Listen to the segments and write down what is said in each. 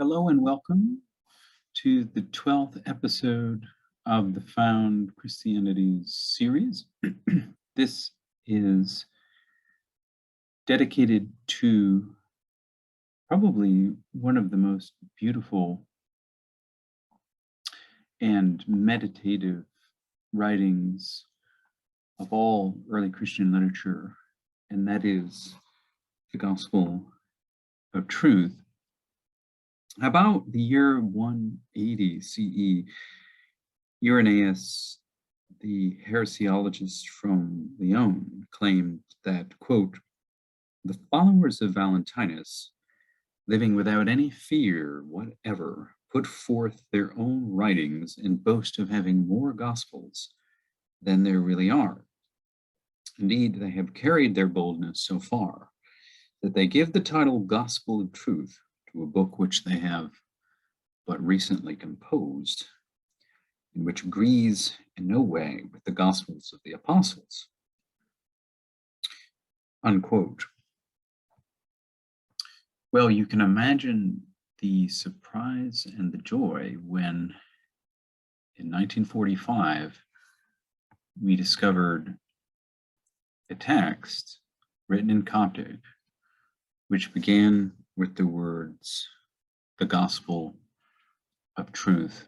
Hello and welcome to the 12th episode of the Found Christianities series. This is dedicated to probably one of the most beautiful and meditative writings of all early Christian literature, and that is the Gospel of Truth. About the year 180 CE, Irenaeus, the heresiologist from Lyon, claimed that, quote, the followers of Valentinus, living without any fear whatever, put forth their own writings and boast of having more gospels than there really are. Indeed, they have carried their boldness so far that they give the title Gospel of Truth to a book which they have but recently composed, and which agrees in no way with the Gospels of the Apostles. Unquote. Well, you can imagine the surprise and the joy when, in 1945, we discovered a text written in Coptic, which began with the words, the Gospel of Truth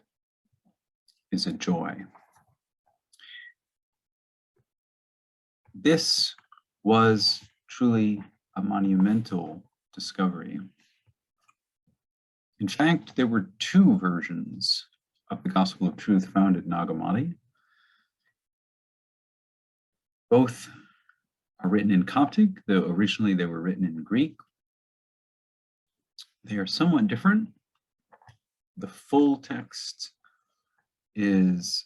is a joy. This was truly a monumental discovery. In fact, there were two versions of the Gospel of Truth found at Nag Hammadi. Both are written in Coptic, though originally they were written in Greek. They are somewhat different. The full text is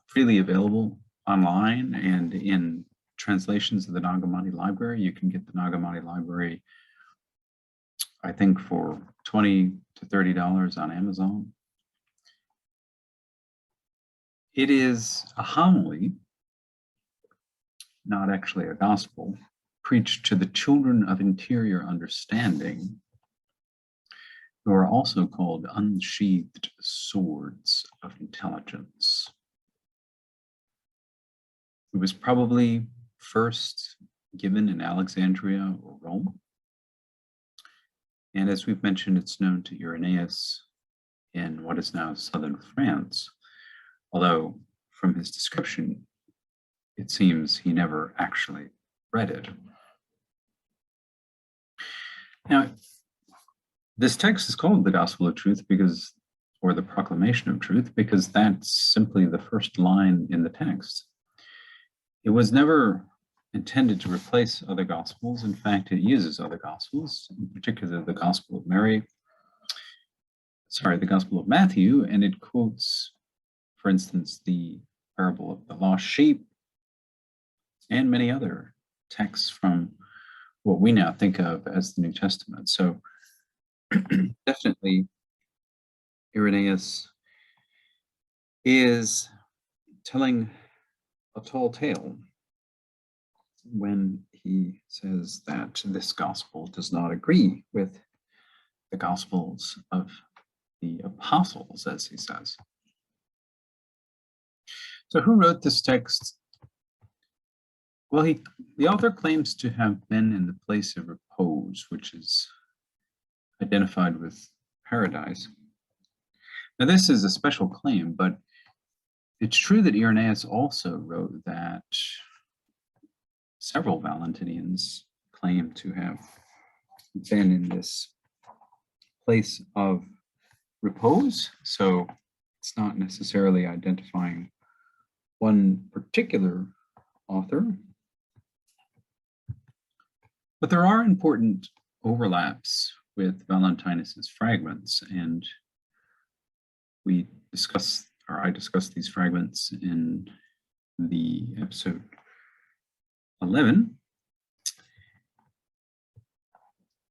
freely available online and in translations of the Nag Hammadi Library. You can get the Nag Hammadi Library, I think, for $20 to $30 on Amazon. It is a homily, not actually a gospel, preached to the children of interior understanding, who are also called unsheathed swords of intelligence. It was probably first given in Alexandria or Rome. And as we've mentioned, it's known to Irenaeus in what is now southern France, although from his description, it seems he never actually read it. Now, this text is called the Gospel of Truth or the Proclamation of Truth, because that's simply the first line in the text. It was never intended to replace other Gospels. In fact, it uses other Gospels, in particular the Gospel of the Gospel of Matthew, and it quotes, for instance, the parable of the lost sheep and many other texts from what we now think of as the New Testament. So definitely Irenaeus is telling a tall tale when he says that this gospel does not agree with the gospels of the apostles, as he says. So who wrote this text? Well, the author claims to have been in the place of repose, which is identified with paradise. Now, this is a special claim, but it's true that Irenaeus also wrote that several Valentinians claim to have been in this place of repose, so it's not necessarily identifying one particular author. But there are important overlaps with Valentinus's fragments, and I discussed these fragments in the episode 11.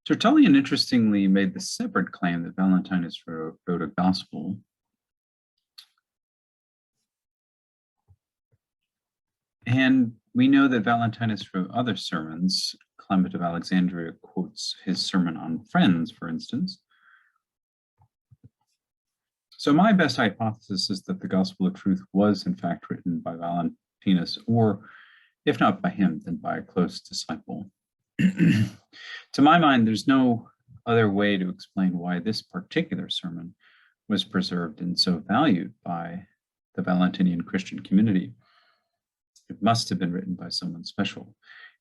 Tertullian, interestingly, made the separate claim that Valentinus wrote a gospel. And we know that Valentinus wrote other sermons Clement of Alexandria quotes his sermon on Friends, for instance. So my best hypothesis is that the Gospel of Truth was in fact written by Valentinus, or if not by him, then by a close disciple. To my mind, there's no other way to explain why this particular sermon was preserved and so valued by the Valentinian Christian community. It must have been written by someone special.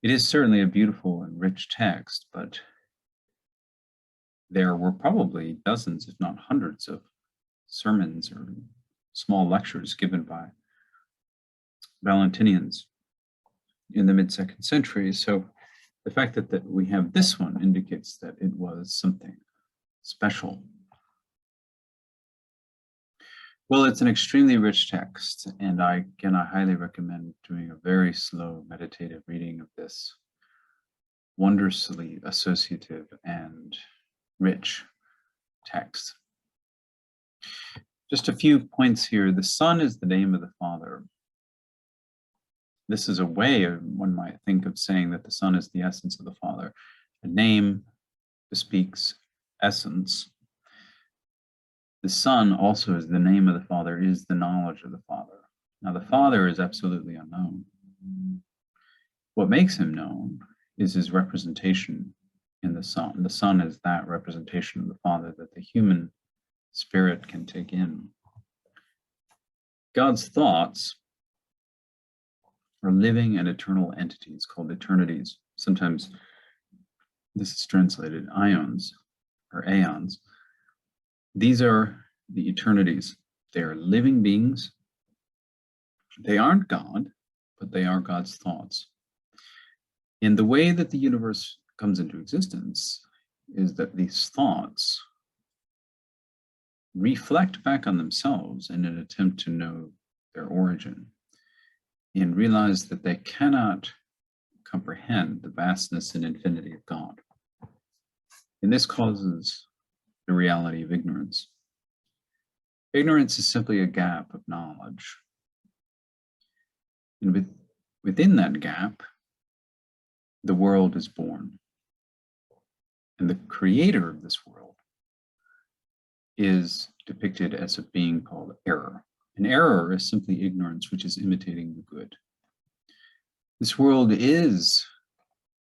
It is certainly a beautiful and rich text, but there were probably dozens, if not hundreds, of sermons or small lectures given by Valentinians in the mid-2nd century. So the fact that we have this one indicates that it was something special. Well, it's an extremely rich text, and I highly recommend doing a very slow meditative reading of this wondrously associative and rich text. Just a few points here. The Son is the name of the Father. This is a way one might think of saying that the Son is the essence of the Father. A name bespeaks essence. The Son also is the name of the Father, is the knowledge of the Father. Now, the Father is absolutely unknown. What makes him known is his representation in the Son. The Son is that representation of the Father that the human spirit can take in. God's thoughts are living and eternal entities called eternities. Sometimes this is translated ions or aeons. These are the eternities. They are living beings. They aren't God, but they are God's thoughts. And the way that the universe comes into existence is that these thoughts reflect back on themselves in an attempt to know their origin and realize that they cannot comprehend the vastness and infinity of God. And this causes the reality of ignorance. Ignorance is simply a gap of knowledge. And within that gap, the world is born. And the creator of this world is depicted as a being called error. And error is simply ignorance, which is imitating the good. This world is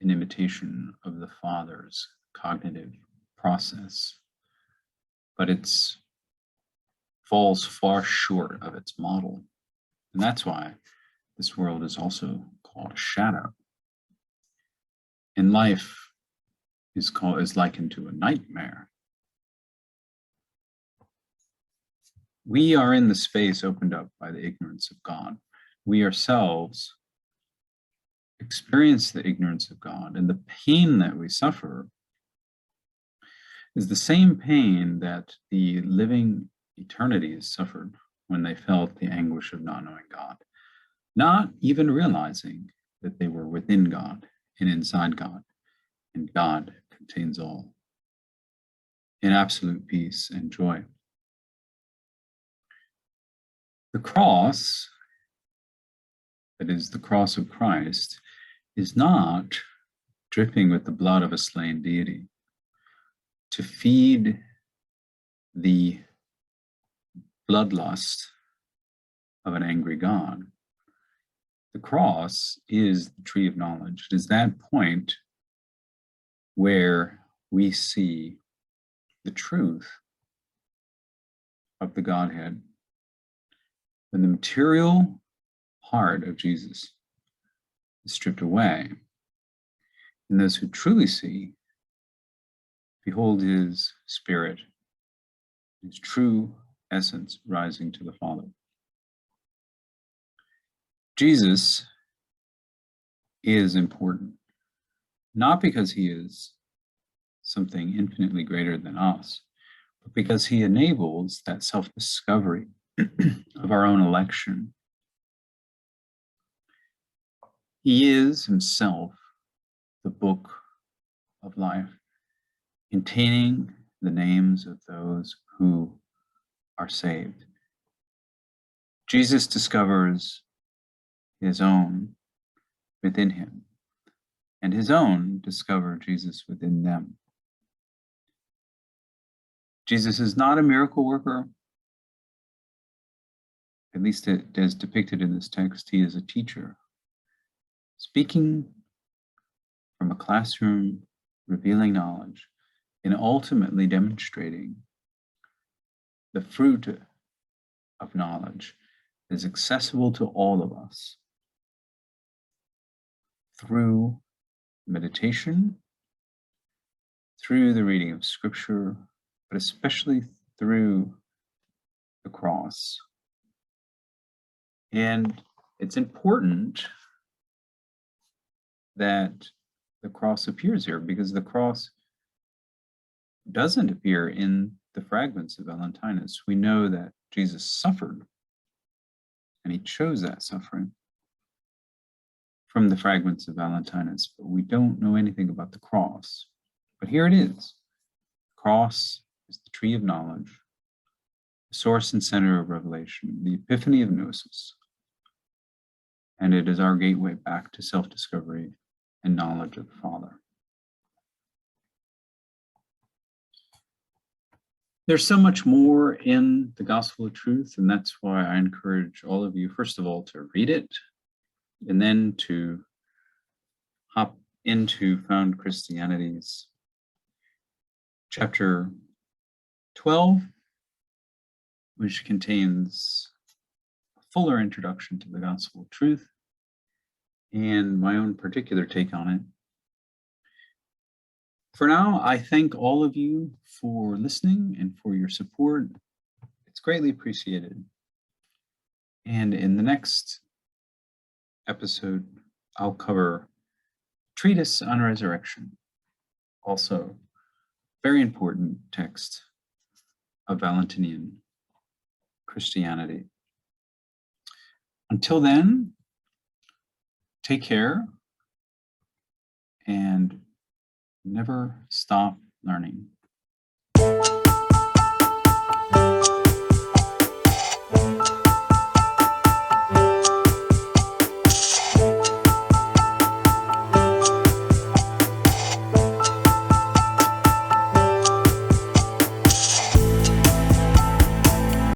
an imitation of the Father's cognitive process, but it falls far short of its model. And that's why this world is also called a shadow. And life is likened to a nightmare. We are in the space opened up by the ignorance of God. We ourselves experience the ignorance of God, and the pain that we suffer is the same pain that the living eternities suffered when they felt the anguish of not knowing God, not even realizing that they were within God and inside God, and God contains all in absolute peace and joy. The cross, that is the cross of Christ, is not dripping with the blood of a slain deity to feed the bloodlust of an angry God. The cross is the tree of knowledge. It is that point where we see the truth of the Godhead. When the material heart of Jesus is stripped away, and those who truly see behold his spirit, his true essence rising to the Father. Jesus is important, not because he is something infinitely greater than us, but because he enables that self-discovery of our own election. He is himself the book of life, containing the names of those who are saved. Jesus discovers his own within him and his own discover Jesus within them. Jesus is not a miracle worker, at least as depicted in this text. He is a teacher, speaking from a classroom, revealing knowledge, and ultimately demonstrating the fruit of knowledge is accessible to all of us through meditation, through the reading of scripture, but especially through the cross. And it's important that the cross appears here, because the cross doesn't appear in the fragments of Valentinus. We know that Jesus suffered, and he chose that suffering from the fragments of Valentinus, but we don't know anything about the cross. But here it is. The cross is the tree of knowledge, the source and center of revelation, the epiphany of gnosis, and it is our gateway back to self-discovery and knowledge of the Father. There's so much more in the Gospel of Truth, and that's why I encourage all of you, first of all, to read it, and then to hop into Found Christianity's chapter 12, which contains a fuller introduction to the Gospel of Truth and my own particular take on it. For now, I thank all of you for listening and for your support. It's greatly appreciated. And in the next episode, I'll cover Treatise on Resurrection, also very important text of Valentinian Christianity. Until then, take care and never stop learning.